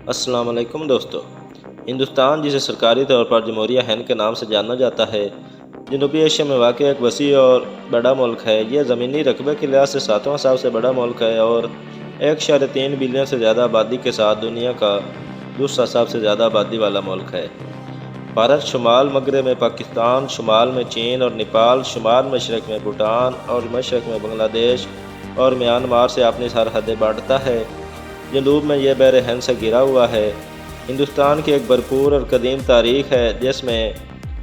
السلام علیکم دوستو۔ ہندوستان، جسے سرکاری طور پر جمہوریہ ہند کے نام سے جانا جاتا ہے، جنوبی ایشیا میں واقع ایک وسیع اور بڑا ملک ہے۔ یہ زمینی رقبے کے لحاظ سے 7واں سب سے بڑا ملک ہے اور 1.3 بلین سے زیادہ آبادی کے ساتھ دنیا کا دوسرا سب سے زیادہ آبادی والا ملک ہے۔ بھارت شمال مغرب میں پاکستان، شمال میں چین اور نیپال، شمال مشرق میں بھوٹان اور مشرق میں بنگلہ دیش اور میانمار سے اپنی سرحدیں بانٹتا ہے۔ جنوب میں یہ بحر ہند سے گھرا ہوا ہے۔ ہندوستان کی ایک بھرپور اور قدیم تاریخ ہے جس میں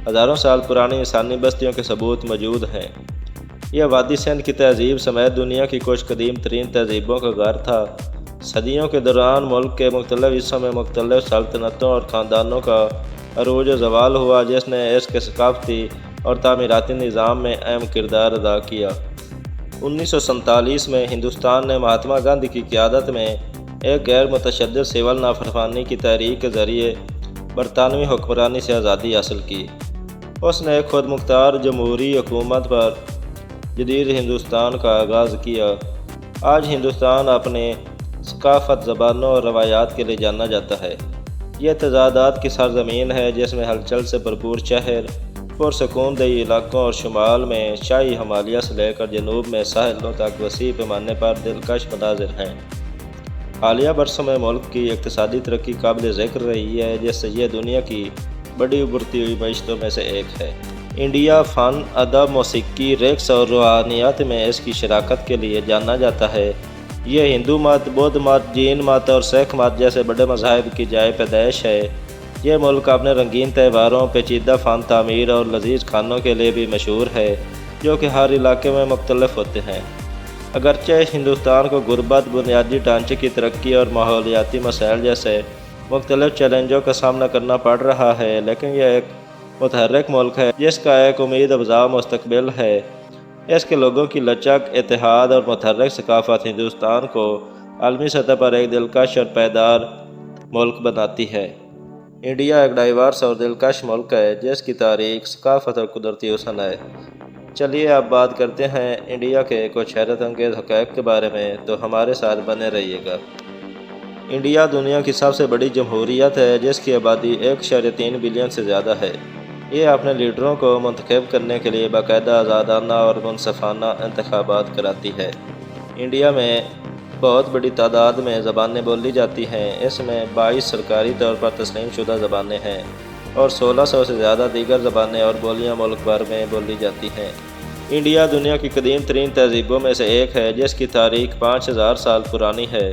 ہزاروں سال پرانی انسانی بستیوں کے ثبوت موجود ہیں۔ یہ وادی سندھ کی تہذیب سمیت دنیا کی کچھ قدیم ترین تہذیبوں کا گھر تھا۔ صدیوں کے دوران ملک کے مختلف حصوں میں مختلف سلطنتوں اور خاندانوں کا عروج و زوال ہوا، جس نے اس کے ثقافتی اور تعمیراتی نظام میں اہم کردار ادا کیا۔ 1947 میں ہندوستان نے مہاتما گاندھی کی قیادت میں ایک غیر متشدد سول نافرمانی کی تحریک کے ذریعے برطانوی حکمرانی سے آزادی حاصل کی۔ اس نے ایک خود مختار جمہوری حکومت پر جدید ہندوستان کا آغاز کیا۔ آج ہندوستان اپنے ثقافت، زبانوں اور روایات کے لیے جانا جاتا ہے۔ یہ تضادات کی سرزمین ہے جس میں ہلچل سے بھرپور شہر، پرسکون دیہی علاقوں اور شمال میں شاہی ہمالیہ سے لے کر جنوب میں ساحلوں تک وسیع پیمانے پر دلکش مناظر ہیں۔ حالیہ برسوں میں ملک کی اقتصادی ترقی قابل ذکر رہی ہے، جس سے یہ دنیا کی بڑی ابھرتی ہوئی معیشتوں میں سے ایک ہے۔ انڈیا فن، ادب، موسیقی، رقص اور روحانیت میں اس کی شراکت کے لیے جانا جاتا ہے۔ یہ ہندو مت، بدھ مت، جین مت اور سکھ مت جیسے بڑے مذاہب کی جائے پیدائش ہے۔ یہ ملک اپنے رنگین تہواروں، پیچیدہ فن تعمیر اور لذیذ کھانوں کے لیے بھی مشہور ہے، جو کہ ہر علاقے میں مختلف ہوتے ہیں۔ اگرچہ ہندوستان کو غربت، بنیادی ڈھانچے کی ترقی اور ماحولیاتی مسائل جیسے مختلف چیلنجوں کا سامنا کرنا پڑ رہا ہے، لیکن یہ ایک متحرک ملک ہے جس کا ایک امید افزا مستقبل ہے۔ اس کے لوگوں کی لچک، اتحاد اور متحرک ثقافت ہندوستان کو عالمی سطح پر ایک دلکش اور پائیدار ملک بناتی ہے۔ انڈیا ایک ڈائیورس اور دلکش ملک ہے جس کی تاریخ، ثقافت اور قدرتی حسن ہے۔ چلیے اب بات کرتے ہیں انڈیا کے کچھ حیرت انگیز حقائق کے بارے میں، تو ہمارے ساتھ بنے رہیے گا۔ انڈیا دنیا کی سب سے بڑی جمہوریت ہے جس کی آبادی 1.3 بلین سے زیادہ ہے۔ یہ اپنے لیڈروں کو منتخب کرنے کے لیے باقاعدہ آزادانہ اور منصفانہ انتخابات کراتی ہے۔ انڈیا میں بہت بڑی تعداد میں زبانیں بولی جاتی ہیں۔ اس میں 22 سرکاری طور پر تسلیم شدہ زبانیں ہیں اور 1600 سے زیادہ دیگر زبانیں اور بولیاں ملک بھر میں بولی جاتی ہیں۔ انڈیا دنیا کی قدیم ترین تہذیبوں میں سے ایک ہے جس کی تاریخ 5000 سال پرانی ہے۔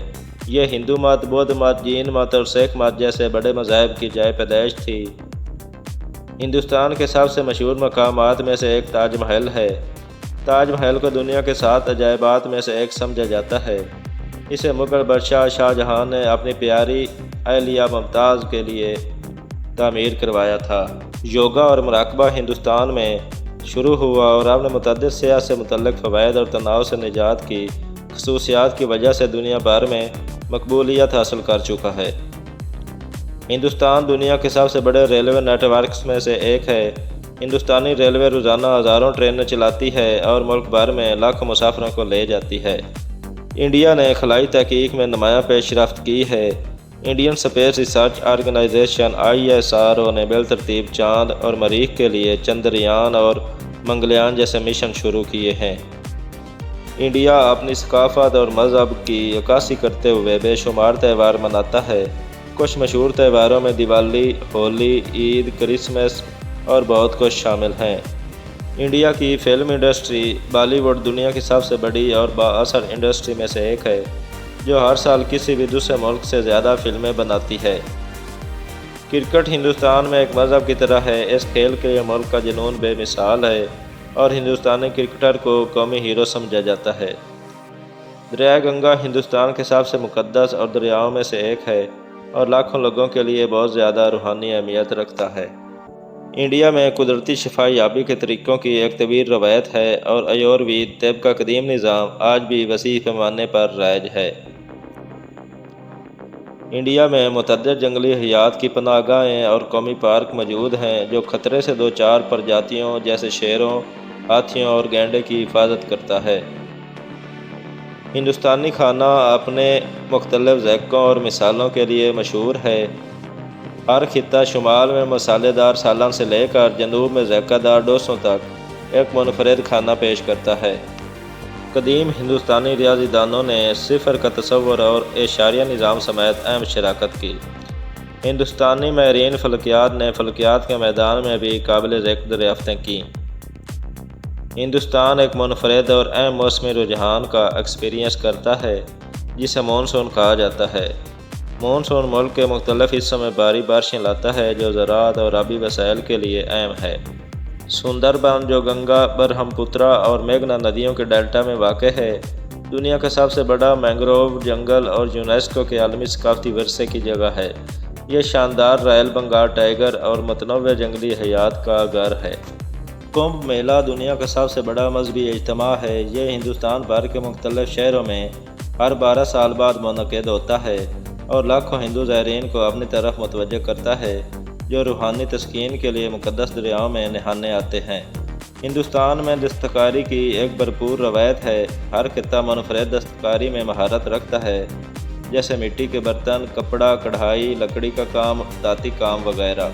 یہ ہندو مت، بدھ مت، جین مت اور سکھ مت جیسے بڑے مذاہب کی جائے پیدائش تھی۔ ہندوستان کے سب سے مشہور مقامات میں سے ایک تاج محل ہے۔ تاج محل کو دنیا کے 7 عجائبات میں سے ایک سمجھا جاتا ہے۔ اسے مغل بادشاہ شاہ جہاں نے اپنی پیاری اہلیہ ممتاز کے لیے تعمیر کروایا تھا۔ یوگا اور مراقبہ ہندوستان میں شروع ہوا اور اب نے متعدد صحت سے متعلق فوائد اور تناؤ سے نجات کی خصوصیات کی وجہ سے دنیا بھر میں مقبولیت حاصل کر چکا ہے۔ ہندوستان دنیا کے سب سے بڑے ریلوے نیٹ ورکس میں سے ایک ہے۔ ہندوستانی ریلوے روزانہ ہزاروں ٹرینیں چلاتی ہے اور ملک بھر میں لاکھوں مسافروں کو لے جاتی ہے۔ انڈیا نے خلائی تحقیق میں نمایاں پیش رفت کی ہے۔ Indian space research organisation ISRO نے بالترتیب چاند اور مریخ کے لیے چندریان اور منگلیان جیسے مشن شروع کیے ہیں۔ انڈیا اپنی ثقافت اور مذہب کی عکاسی کرتے ہوئے بے شمار تہوار مناتا ہے۔ کچھ مشہور تہواروں میں دیوالی، ہولی، عید، کرسمس اور بہت کچھ شامل ہیں۔ انڈیا کی فلم انڈسٹری بالی ووڈ دنیا کی سب سے بڑی اور بااثر انڈسٹری میں سے ایک ہے، جو ہر سال کسی بھی دوسرے ملک سے زیادہ فلمیں بناتی ہے۔ کرکٹ ہندوستان میں ایک مذہب کی طرح ہے۔ اس کھیل کے لیے ملک کا جنون بے مثال ہے اور ہندوستانی کرکٹر کو قومی ہیرو سمجھا جاتا ہے۔ دریائے گنگا ہندوستان کے سب سے مقدس اور دریاؤں میں سے ایک ہے اور لاکھوں لوگوں کے لیے بہت زیادہ روحانی اہمیت رکھتا ہے۔ انڈیا میں قدرتی شفا یابی کے طریقوں کی ایک طویل روایت ہے اور آیوروید طب کا قدیم نظام آج بھی وسیع پیمانے پر رائج ہے۔ انڈیا میں متعدد جنگلی حیات کی پناہ گاہیں اور قومی پارک موجود ہیں جو خطرے سے دوچار پرجاتیوں جیسے شیروں، ہاتھیوں اور گینڈے کی حفاظت کرتا ہے۔ ہندوستانی کھانا اپنے مختلف ذائقوں اور مثالوں کے لیے مشہور ہے۔ ہر خطہ شمال میں مسالے دار سالن سے لے کر جنوب میں ذائقہ دار ڈوسوں تک ایک منفرد کھانا پیش کرتا ہے۔ قدیم ہندوستانی ریاضی دانوں نے صفر کا تصور اور اعشاریہ نظام سمیت اہم شراکت کی۔ ہندوستانی ماہرین فلکیات نے فلکیات کے میدان میں بھی قابل ذکر دریافتیں کیں۔ ہندوستان ایک منفرد اور اہم موسمی رجحان کا ایکسپیرئنس کرتا ہے جسے مانسون کہا جاتا ہے۔ مانسون ملک کے مختلف حصوں میں بھاری بارشیں لاتا ہے جو زراعت اور آبی وسائل کے لیے اہم ہے۔ سندربن جو گنگا، برہم پترا اور میگھنا ندیوں کے ڈیلٹا میں واقع ہے، دنیا کا سب سے بڑا مینگروو جنگل اور یونیسکو کے عالمی ثقافتی ورثے کی جگہ ہے۔ یہ شاندار رائل بنگال ٹائیگر اور متنوع جنگلی حیات کا گھر ہے۔ کمبھ میلہ دنیا کا سب سے بڑا مذہبی اجتماع ہے۔ یہ ہندوستان بھر کے مختلف شہروں میں ہر 12 سال بعد منعقد ہوتا ہے اور لاکھوں ہندو زائرین کو اپنی طرف متوجہ کرتا ہے جو روحانی تسکین کے لیے مقدس دریاؤں میں نہانے آتے ہیں۔ ہندوستان میں دستکاری کی ایک بھرپور روایت ہے۔ ہر خطہ منفرد دستکاری میں مہارت رکھتا ہے، جیسے مٹی کے برتن، کپڑا، کڑھائی، لکڑی کا کام، دھاتی کام وغیرہ۔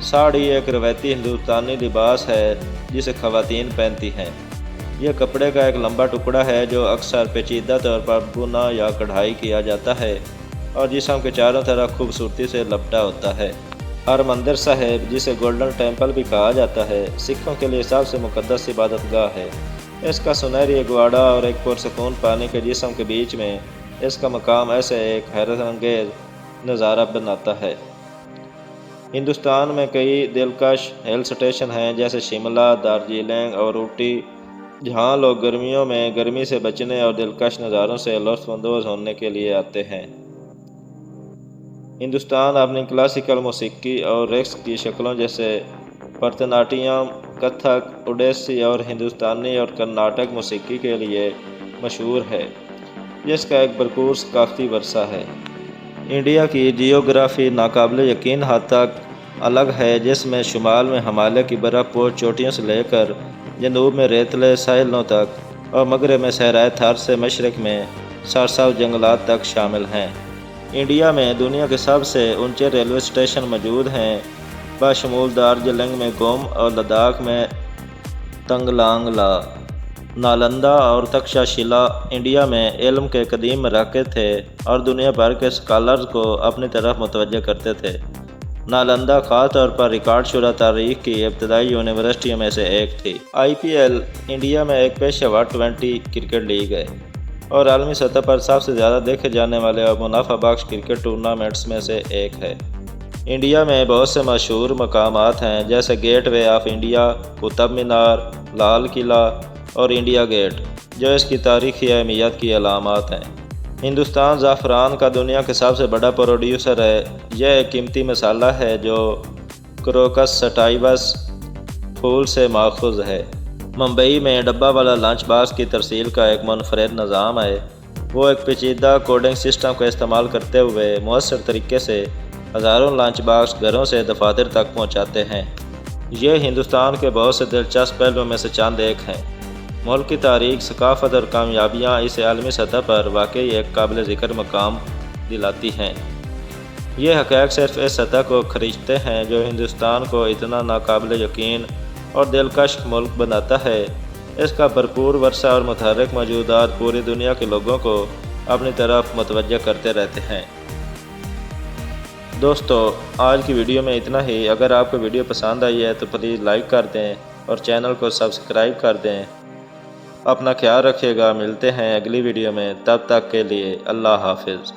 ساڑی ایک روایتی ہندوستانی لباس ہے جسے خواتین پہنتی ہیں۔ یہ کپڑے کا ایک لمبا ٹکڑا ہے جو اکثر پیچیدہ طور پر بنا یا کڑھائی کیا جاتا ہے اور جسم کے چاروں طرف خوبصورتی سے لپٹا ہوتا ہے۔ ہرمندر صاحب، جسے گولڈن ٹیمپل بھی کہا جاتا ہے، سکھوں کے لیے سب سے مقدس عبادت گاہ ہے۔ اس کا سنہری اگواڑا اور ایک پرسکون پانی کے جسم کے بیچ میں اس کا مقام ایسے ایک حیرت انگیز نظارہ بناتا ہے۔ ہندوستان میں کئی دلکش ہل سٹیشن ہیں جیسے شملہ، دارجلنگ اور اوٹی، جہاں لوگ گرمیوں میں گرمی سے بچنے اور دلکش نظاروں سے لطف اندوز ہونے کے لیے آتے ہیں۔ ہندوستان اپنی کلاسیکل موسیقی اور رقص کی شکلوں جیسے بھرتناٹیم، کتھک، اوڈیسی اور ہندوستانی اور کرناٹک موسیقی کے لیے مشہور ہے، جس کا ایک بھرپور ثقافتی ورثہ ہے۔ انڈیا کی جیوگرافی ناقابل یقین حد تک الگ ہے، جس میں شمال میں ہمالیہ کی برف پوش چوٹیوں سے لے کر جنوب میں ریتلے ساحلوں تک اور مغرب میں صحرائے تھار سے مشرق میں سرسبز جنگلات تک شامل ہیں۔ انڈیا میں دنیا کے سب سے اونچے ریلوے اسٹیشن موجود ہیں، بشمول دارجلنگ میں گوم اور لداخ میں تنگلانگلا۔ نالندہ اور تکشا شیلا انڈیا میں علم کے قدیم مراکز تھے اور دنیا بھر کے اسکالرز کو اپنی طرف متوجہ کرتے تھے۔ نالندہ خاص طور پر ریکارڈ شدہ تاریخ کی ابتدائی یونیورسٹیوں میں سے ایک تھی۔ IPL انڈیا میں ایک پیشہ ور 20 کرکٹ لیگ ہے اور عالمی سطح پر سب سے زیادہ دیکھے جانے والے اور منافع بخش کرکٹ ٹورنامنٹس میں سے ایک ہے۔ انڈیا میں بہت سے مشہور مقامات ہیں جیسے gateway of India, Qutub Minar, Lal Qila اور انڈیا گیٹ، جو اس کی تاریخی اہمیت کی علامات ہیں۔ ہندوستان زعفران کا دنیا کے سب سے بڑا پروڈیوسر ہے۔ یہ ایک قیمتی مسالہ ہے جو کروکس سٹائیوس پھول سے ماخوذ ہے۔ ممبئی میں ڈبہ والا لنچ باکس کی ترسیل کا ایک منفرد نظام ہے۔ وہ ایک پیچیدہ کوڈنگ سسٹم کا استعمال کرتے ہوئے مؤثر طریقے سے ہزاروں لنچ باکس گھروں سے دفاتر تک پہنچاتے ہیں۔ یہ ہندوستان کے بہت سے دلچسپ پہلوؤں میں سے چند ایک ہیں۔ ملک کی تاریخ، ثقافت اور کامیابیاں اسے عالمی سطح پر واقعی ایک قابل ذکر مقام دلاتی ہیں۔ یہ حقائق صرف اس سطح کو کھرچتے ہیں جو ہندوستان کو اتنا ناقابل یقین اور دلکش ملک بناتا ہے۔ اس کا بھرپور ورثہ اور متحرک موجودات پوری دنیا کے لوگوں کو اپنی طرف متوجہ کرتے رہتے ہیں۔ دوستو، آج کی ویڈیو میں اتنا ہی۔ اگر آپ کو ویڈیو پسند آئی ہے تو پلیز لائک کر دیں اور چینل کو سبسکرائب کر دیں۔ اپنا خیال رکھیے گا، ملتے ہیں اگلی ویڈیو میں، تب تک کے لیے اللہ حافظ۔